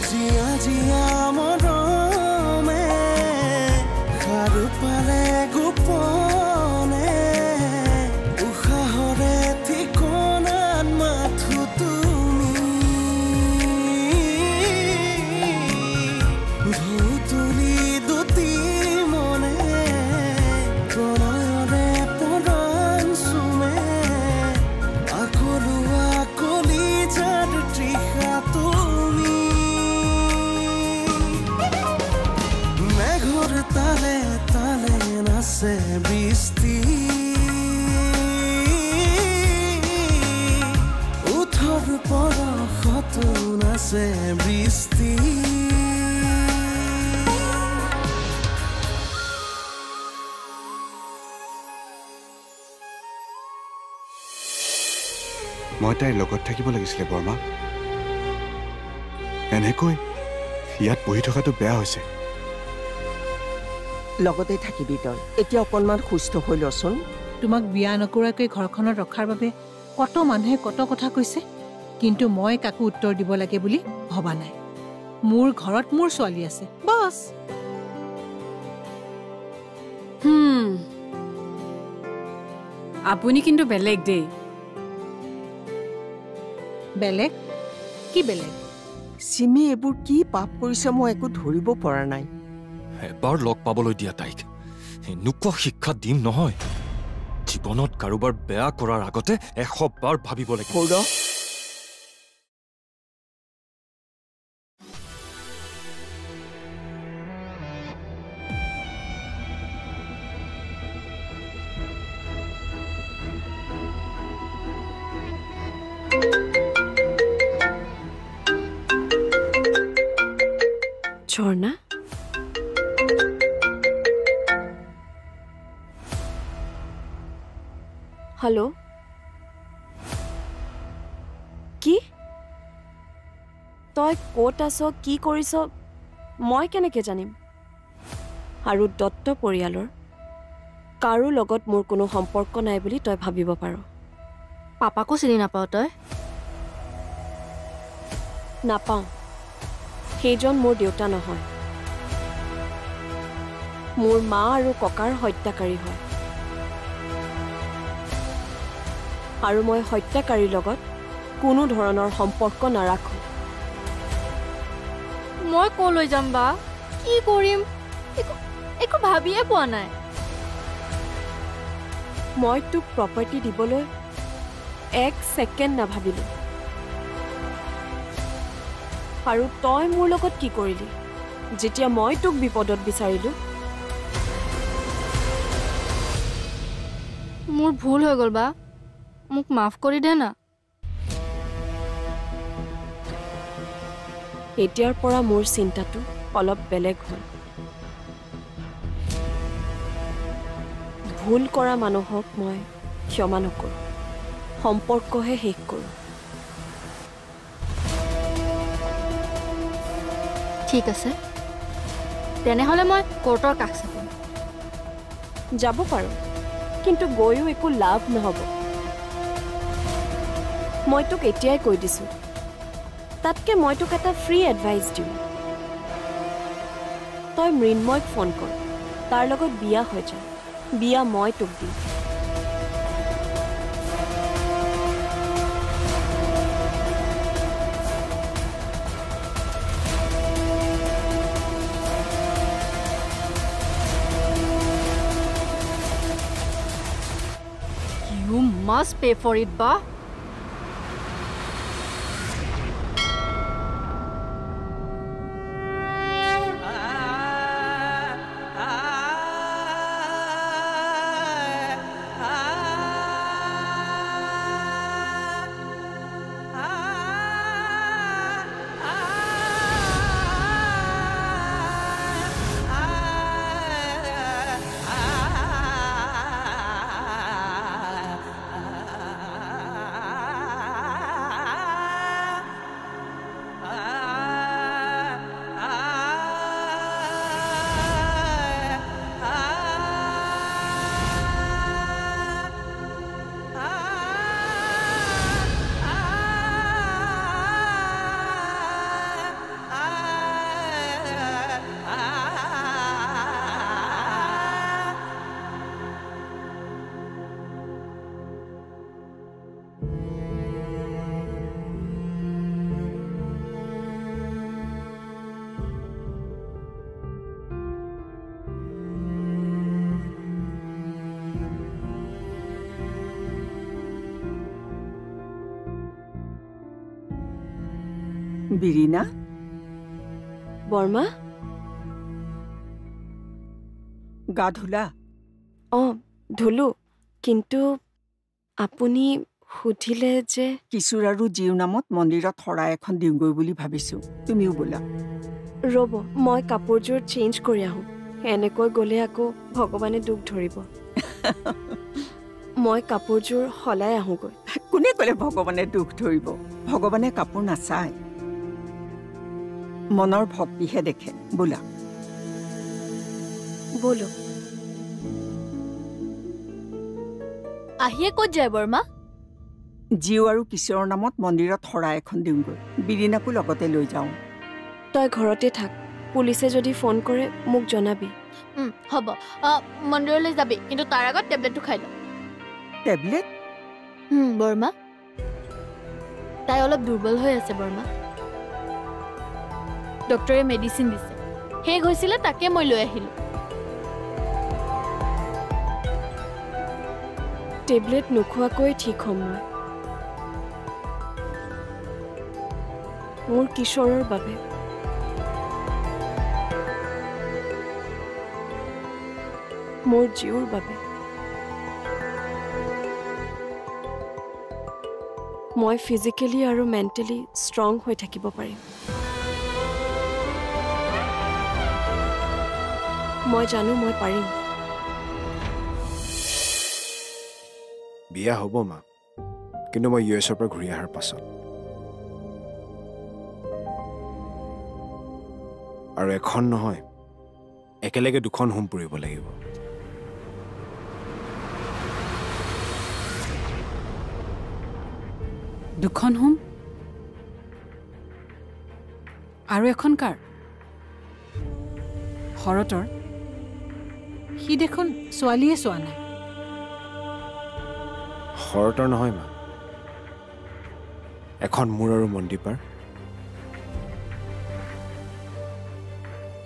জিয়া জিয়া মৰমে খাৰু পালে গোপনে উশাহৰে ঠিকনাত মাথো তুমি ভৌতুলি দুটি মনে প্ৰণয়ৰে পৰাণ চুমে আকলুৱা কলিজাৰ তৃষা তুমি মেঘৰ তালে তালে নাচে বৃষ্টি উঠৰ পৰশতো নাচে বৃষ্টি মই তাইৰ লগত থাকিব লাগিছিলে বৰ্মা এনেকৈ ইয়াত বহি থকাটো বেয়া হৈছে লগতে থাকিবি তই এতিয়া অকণমান সুস্থ হৈ লচোন তোমাক বিয়া নকৰাকৈ ঘৰখনত ৰখাৰ বাবে কত মানুহে কত কথা কৈছে কিন্তু মই কাকো উত্তৰ দিব লাগে বুলি ভবা নাই মোৰ ঘৰত মোৰ ছোৱালী আছে বস আপুনি কিন্তু বেলেগ দেই বেলেগ কি বেলেগ চিমি এইবোৰ কি পাপ কৰিছে মই একো ধৰিব পৰা নাই এবাৰ লগ পাবলৈ দিয়া তাইক এনেকুৱা শিক্ষা দিম নহয় জীৱনত কাৰোবাৰ বেয়া কৰাৰ আগতে 100 বাৰ ভাবিব লাগিব ঝৰ্ণা হেল্ল' কি তই ক'ত আছ কি কৰিছ মই কেনেকৈ জানিম আৰু দত্ত পৰিয়ালৰ কাৰো লগত মোৰ কোনো সম্পৰ্ক নাই বুলি তই ভাবিব পাৰ পাপাকো চিনি নাপাও তই নাপাওঁ সেইজন মোৰ দেউতা নহয় মোৰ মা আৰু ককাৰ হত্যাকাৰী হয় আৰু মই হত্যাকাৰীৰ লগত কোনো ধৰণৰ সম্পৰ্ক নাৰাখো মই কলৈ যাম বা কি কৰিম একো ভাবিয়ে পোৱা নাই মই তোক প্ৰপাৰ্টি দিবলৈ 1 ছেকেণ্ড নাভাবিলো আৰু তই মোৰ লগত কি কৰিলি যেতিয়া মই তোক বিপদত বিচাৰিলো মোৰ ভুল হৈ গ'ল বা মোক মাফ কৰি দে না এতিয়াৰ পৰা মোৰ চিন্তাটো অলপ বেলেগ হ'ল ভুল কৰা মানুহক মই ক্ষমা নকৰোঁ সম্পৰ্কহে শেষ কৰোঁ ঠিক আছে তেনেহ'লে মই কোৰ্টৰ কাষ চাপিম যাব পাৰোঁ কিন্তু গৈও একো লাভ নহ'ব মই তোক এতিয়াই কৈ দিছোঁ তাতকৈ মই তোক এটা ফ্ৰী এডভাইচ দিওঁ তই মৃন্ময়ক ফোন কৰ তাৰ লগত বিয়া হৈ যা বিয়া মই তোক দিম You must pay for it, ba. বিৰিণা বৰ্মা গা ধুলা অঁ ধুলো কিন্তু আপুনি সুধিলে যে কিশোৰ আৰু জীউ নামত মন্দিৰত শৰাই এখন দিওঁগৈ বুলি ভাবিছোঁ তুমিও বোলা ৰ'ব মই কাপোৰযোৰ চেঞ্জ কৰি আহোঁ এনেকৈ গ'লে আকৌ ভগৱানে দুখ ধৰিব মই কাপোৰযোৰ সলাই আহোঁগৈ কোনে ক'লে ভগৱানে দুখ ধৰিব ভগৱানে কাপোৰ নাচায় মনৰ ভক্তিহে দেখে বোলা বলো আহিয়ে ক'ত যায় বৰ্মা জীউ আৰু কিশোৰৰ নামত মন্দিৰত শৰাই এখন দিওঁগৈ বিৰিণাকো লগতে লৈ যাওঁ তই ঘৰতে থাক পুলিচে যদি ফোন কৰে মোক জনাবি হ'ব মন্দিৰলৈ যাবি কিন্তু তাৰ আগত টেবলেটটো খাই ল টেবলেট বৰ্মা তাই অলপ দুৰ্বল হৈ আছে বৰ্মা ডক্টৰে মেডিচিন দিছে শেষ হৈছিলে তাকে মই লৈ আহিলোঁ টেবলেট নোখোৱাকৈ ঠিক হ'ম মই মোৰ কিশোৰৰ বাবে মোৰ জীউৰ বাবে মই ফিজিকেলি আৰু মেণ্টেলি ষ্ট্ৰং হৈ থাকিব পাৰিম মই জানো মই পাৰিম বিয়া হ'ব মা কিন্তু মই ইউএছৰ পৰা ঘূৰি অহাৰ পাছত আৰু এখন নহয় একেলগে দুখন হোম পুৰিব লাগিব দুখন হোম আৰু এখন কাৰ শৰতৰ সি দেখোন ছোৱালীয়ে চোৱা নাই শৰতৰ নহয় মা এখন মোৰ আৰু মন্দিপাৰ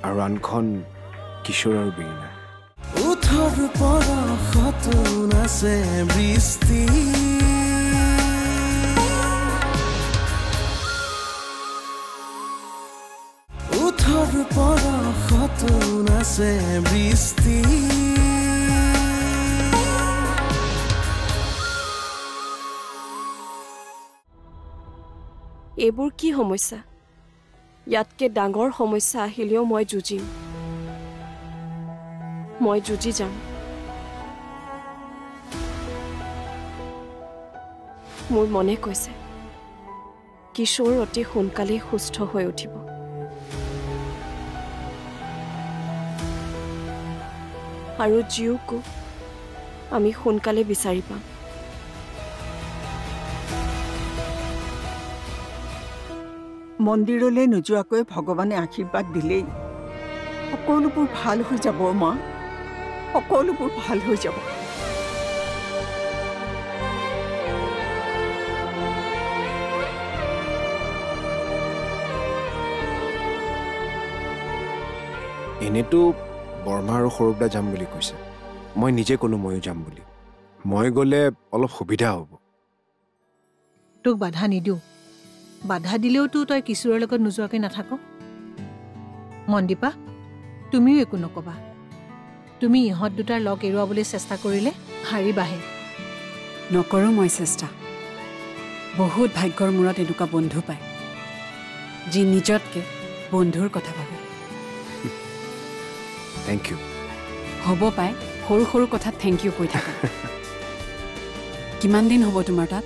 আৰু আনখন কিশোৰ আৰু বিৰিণা উঠৰ পৰশত নাচে বৃষ্টি উঠৰ পৰশত নাচে বৃষ্টি এইবোৰ কি সমস্যা ইয়াতকে ডাঙৰ সমস্যা আহিলেও মই যুঁজিম মই যুঁজি যাম মোৰ মনে কৈছে কিশোৰ অতি সোনকালেই সুস্থ হৈ উঠিব আৰু জীউকো আমি সোনকালে বিচাৰি পাম মন্দিৰলৈ নোযোৱাকৈ ভগৱানে আশীৰ্বাদ দিলেই সকলোবোৰ ভাল হৈ যাব মা সকলোবোৰ ভাল হৈ যাব এনেতো বৰ্মা আৰু সৰুবদা যাম বুলি কৈছে মই নিজে ক'লো ময়ো যাম বুলি মই গ'লে অলপ সুবিধা হ'ব তোক বাধা নিদিওঁ বাধা দিলেওতো তই কিশোৰৰ লগত নোযোৱাকৈ নাথাক মন্দীপা তুমিও একো নকবা তুমি ইহঁত দুটাৰ লগ এৰুৱাবলৈ চেষ্টা কৰিলে হাৰিবাহে নকৰোঁ মই চেষ্টা বহুত ভাগ্যৰ মূৰত এনেকুৱা বন্ধু পায় যি নিজতকে বন্ধুৰ কথা ভাবে থেংক ইউ হ'ব পায় সৰু সৰু কথাত থেংক ইউ কৈ থাকা কিমান দিন হ'ব তোমাৰ তাত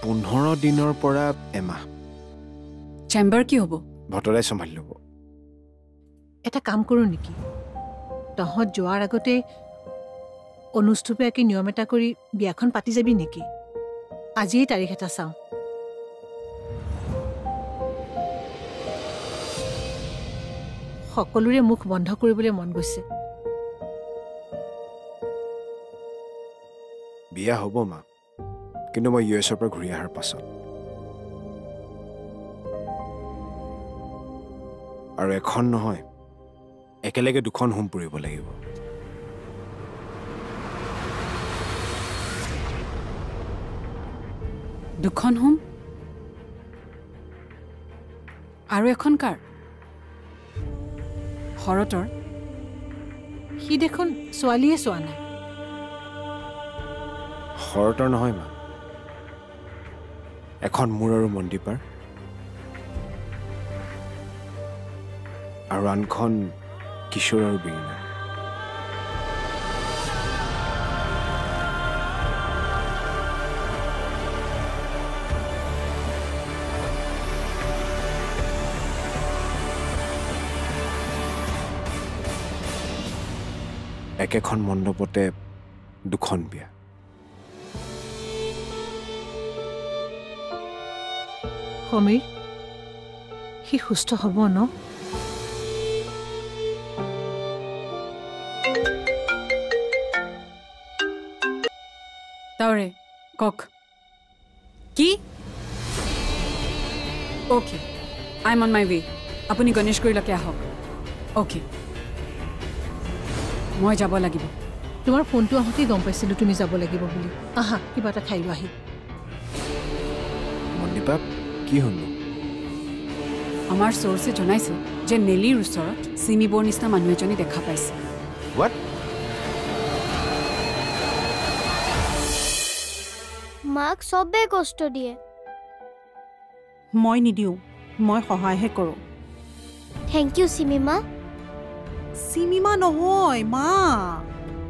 15 দিনৰ পৰা এমাহ চেম্বাৰ কি হ'ব ভটৰাই চম্ভালি ল'ব এটা কাম কৰোঁ নেকি তহঁত যোৱাৰ আগতে অনুষ্ঠুপীয়াকৈ নিয়ম এটা কৰি বিয়াখন পাতি যাবি নেকি আজিয়েই তাৰিখ এটা চাওঁ সকলোৰে মুখ বন্ধ কৰিবলৈ মন গৈছে বিয়া হ'ব মা কিন্তু মই ইউএছৰ পৰা ঘূৰি অহাৰ পাছত আৰু এখন নহয় একেলগে দুখন হোম পুৰিব লাগিব দুখন হোম আৰু এখন কাৰ শৰতৰ সি দেখোন ছোৱালীয়ে চোৱা নাই শৰতৰ নহয় মা এখন মোৰ আৰু মন্দিপাৰ আৰু আনখন কিশোৰ আৰু বিৰিণা একেখন মণ্ডপতে দুখন বিয়া সমীৰ সি সুস্থ হ'ব ন তাৰে কক কি okay I am on my way আপুনি গণেশগুৰিলৈকে আহক অ'কে মই যাব লাগিব তোমাৰ ফোনটো আহোঁতেই গম পাইছিলোঁ তুমি যাব লাগিব বুলি আহা কিবা এটা খাই লোৱা আহি মন্দিপা কি হ'লো আমাৰ চ'ৰ্চে জনাইছে যে নেলিৰ ওচৰত চিমিবৰ নিচিনা মানুহ এজনী দেখা পাইছে হোৱাট মাক চবেই কষ্ট দিয়ে মই নিদিওঁ মই সহায়হে কৰোঁ থেংক ইউ চিমিমা চিমিমা নহয় মা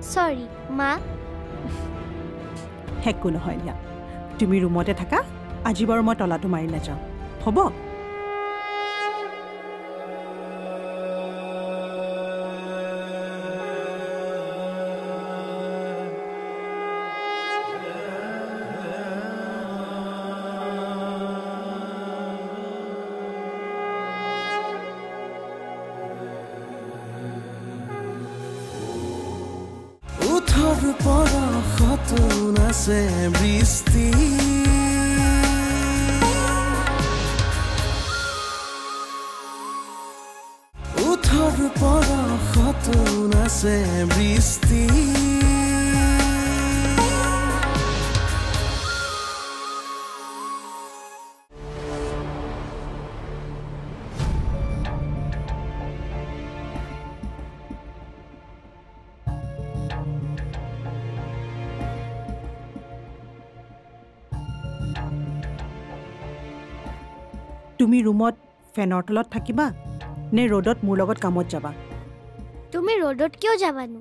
চৰি মা একো নহয় দিয়া তুমি ৰুমতে থাকা আজি বাৰু মই তলাটো মাৰি নাযাওঁ হ'ব উঠৰ পৰশতো নাচে বৃষ্টি উঠৰ পৰশতো নাচে বৃষ্টি তুমি ৰুমত ফেনৰ তলত থাকিবা নে ৰ'দত মোৰ লগত কামত যাবা তুমি ৰ'দত কিয় যাবানো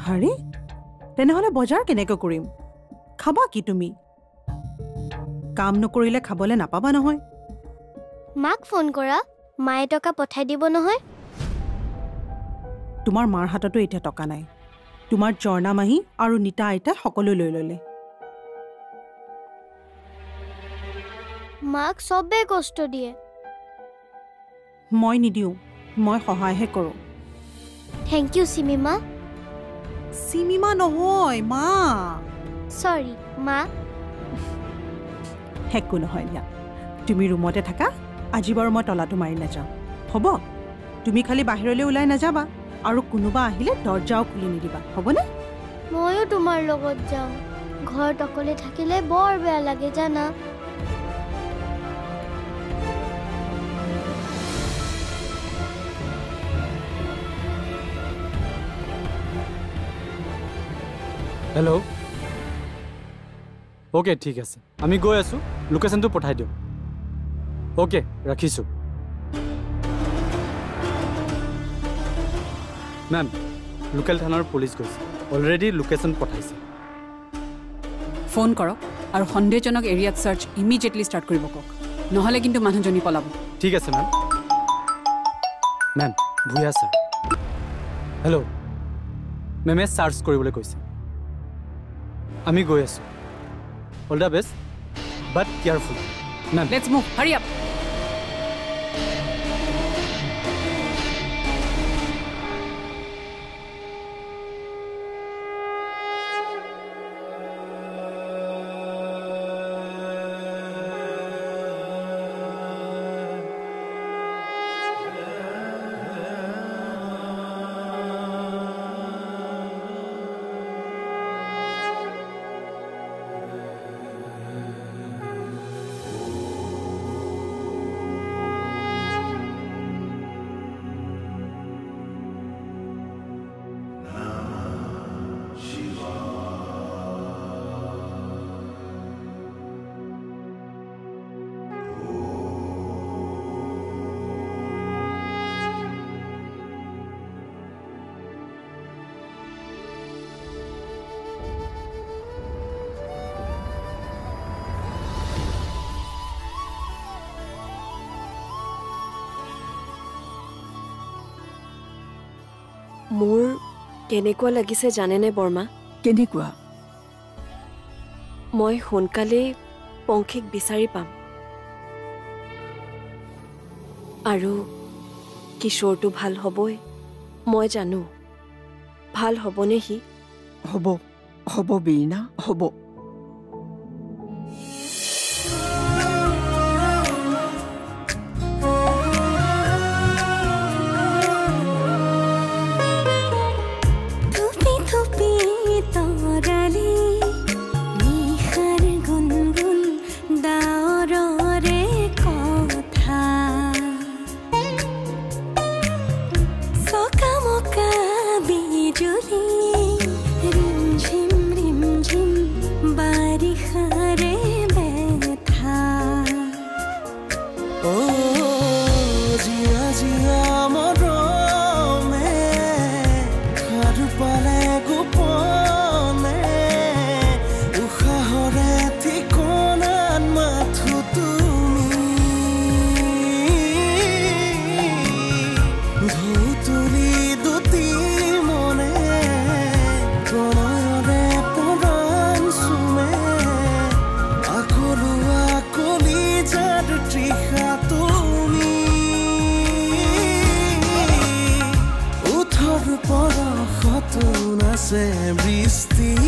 হাৰে তেনেহ'লে বজাৰ কেনেকৈ কৰিম খাবা কি তুমি কাম নকৰিলে খাবলৈ নাপাবা নহয় মাক ফোন কৰা মায়ে টকা পঠাই দিব নহয় তোমাৰ মাৰ হাততো এতিয়া টকা নাই তোমাৰ জৰ্ণা মাহী আৰু নীতা আইতা সকলো লৈ ল'লে মাক চবেই কষ্ট দিয়ে মই নিদিওঁ মই সহায়হে কৰোঁ থেংক ইউ চিমিমা চিমিমা নহয় মা চৰি মা একো নহয় দিয়া তুমি ৰুমতে থাকা আজি বাৰু মই তলাটো মাৰি নাযাওঁ হ'ব তুমি খালি বাহিৰলৈ ওলাই নাযাবা আৰু কোনোবা আহিলে দৰ্জাও খুলি নিদিবা হ'বনে ময়ো তোমাৰ লগত যাওঁ ঘৰত অকলে থাকিলে বৰ বেয়া লাগে জানা হেল্ল' অ'কে ঠিক আছে আমি গৈ আছোঁ লোকেশ্যনটো পঠাই দিওঁ অ'কে ৰাখিছোঁ মেম লোকেল থানাৰ পুলিচ গৈছে অলৰেডি লোকেশ্যন পঠাইছে ফোন কৰক আৰু সন্দেহজনক এৰিয়াত চাৰ্চ ইমিডিয়েটলি ষ্টাৰ্ট কৰিব কওক নহ'লে কিন্তু মানুহজনী পলাব ঠিক আছে ma'am ma'am Bhuyan sir hello' মেমে চাৰ্চ কৰিবলৈ কৈছে আমি গৈ আছোঁ all the best but careful ma'am let's move হাৰি আপ মোৰ কেনেকুৱা লাগিছে জানেনে বৰ্মা? কেনেকুৱা? মই সোনকালেই পংখীক বিচাৰি পাম আৰু কিশোৰটো ভাল হ'বই। মই জানো ভাল হ'বনে সি? হ'ব হ'ব বীণা, হ'ব। বৃষ্টি